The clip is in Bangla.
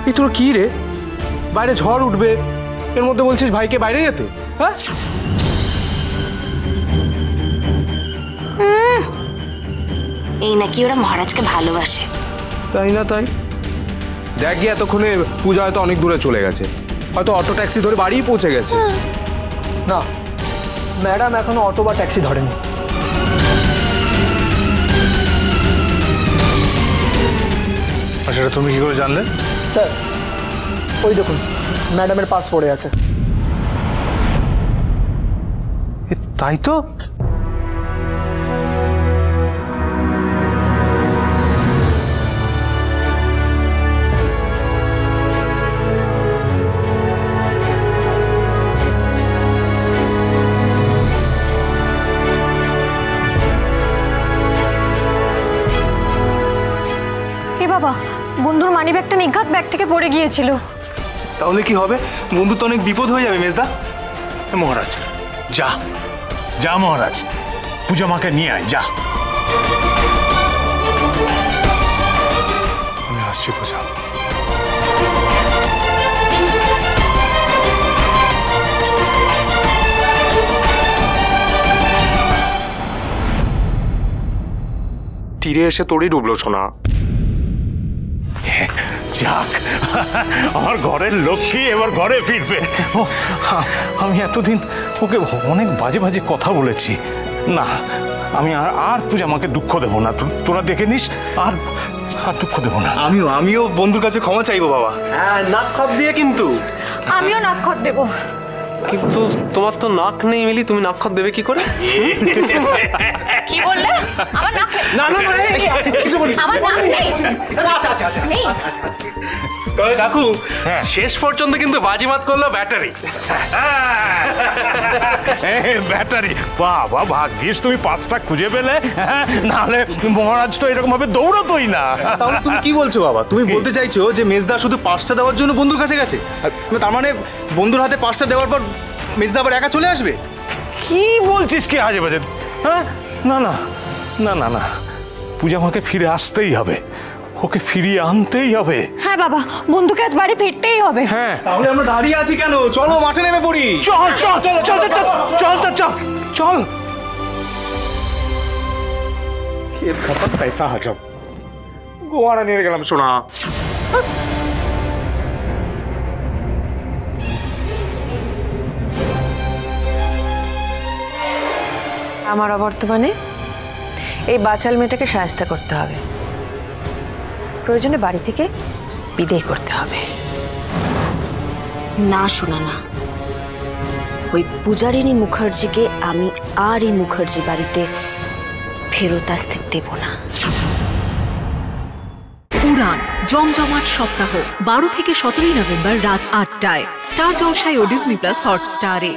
এই তোর কি রে, বাইরে ঝড় উঠবে, এর মধ্যে বলছিস ভাইকে বাইরে যেতে? হ্যাঁ, এই নাকি ওরা মহারাজকে ভালোবাসে। তাই না? তাই দেখ গিয়ে এতক্ষণে পূজা হয়তো অনেক দূরে চলে গেছে, হয়তো অটো ট্যাক্সি ধরে বাড়ি পৌঁছে গেছে। না, ম্যাডাম এখনো অটো বা ট্যাক্সি ধরেনি। সেটা তুমি কি করে জানলে? স্যার ওই দেখুন, ম্যাডামের পাস পড়ে আছে। তাই তো। বাবা, বন্ধুর মানিব্যাগটা নিঘাত ব্যাগ থেকে পড়ে গিয়েছিল। তাহলে কি হবে? বন্ধু তো অনেক বিপদ হয়ে যাবে মেজদা। মহারাজ যা যা, মহারাজ পূজা মাকে নিয়ে আয়, যা। আমি আসছি পূজা। তীরে এসে তোরই ডুবলো সোনা। যাক, আমার ঘরের লক্ষ্মী এবার ঘরে ফিরবে। আমি এতদিন ওকে অনেক বাজে বাজে কথা বলেছি। না, আমি আর পূজা আমাকে দুঃখ দেবো না। তোরা দেখে নিস, আর দুঃখ দেবো না। আমিও বন্ধুর কাছে ক্ষমা চাইবো বাবা। হ্যাঁ, নাক খত দিয়ে কিন্তু। আমিও নাক খত দেবো। কিন্তু তোমার তো নাক নেই মিলি, তুমি নাক খত দেবে কি করে? কি বললে? আমার নাক নেই। না না না, আমার নাক নেই। নেই। তবে কাকু, শেষ পর্যন্ত কিন্তু বাজিমাত করলো ব্যাটারি। ব্যাটারি, বাবা ভাগ্যিস তুমি পাঁচটা খুঁজে পেলে, নাহলে মহারাজ তো এরকম ভাবে দৌড়াতোই না। তাহলে তুমি কি বলছো বাবা? তুমি বলতে চাইছো যে মেজদা শুধু পাঁচটা দেওয়ার জন্য বন্ধুর কাছে গেছে? তার মানে বন্ধুর হাতে পাঁচটা দেওয়ার পর মেজদা আবার একা চলে আসবে? কি বলছিস কি আজে বাজে? হ্যাঁ, না না না না না, পূজা আমাকে ফিরে আসতেই হবে, ওকে ফিরিয়ে আনতেই হবে। হ্যাঁ বাবা, বন্ধুকে আজ বাড়ি ফিরতেই হবে। হ্যাঁ, তাহলে আমরা দাঁড়িয়ে আছি কেন? চলো মাঠে নেমে পড়ি। চল চল চল চল চল চল চল চল। এর খাতা পয়সা হাজাম, গোয়ারা নিয়ে গেলাম সোনা। আমার অবর্তমানে এই বাচাল মেয়েটাকে সাহায্য করতে হবে, প্রয়োজনে বাড়ি থেকে বিদায় করতে হবে। না শোনা না, ওই পূজারিনী মুখার্জিকে আমি আর এই মুখার্জি বাড়িতে ফেরত আসতে দেব না। উড়ান জমজমাট সপ্তাহ 12 থেকে 17 নভেম্বর রাত 8টায় স্টার জলসায় ও ডিজনি প্লাস হটস্টারে।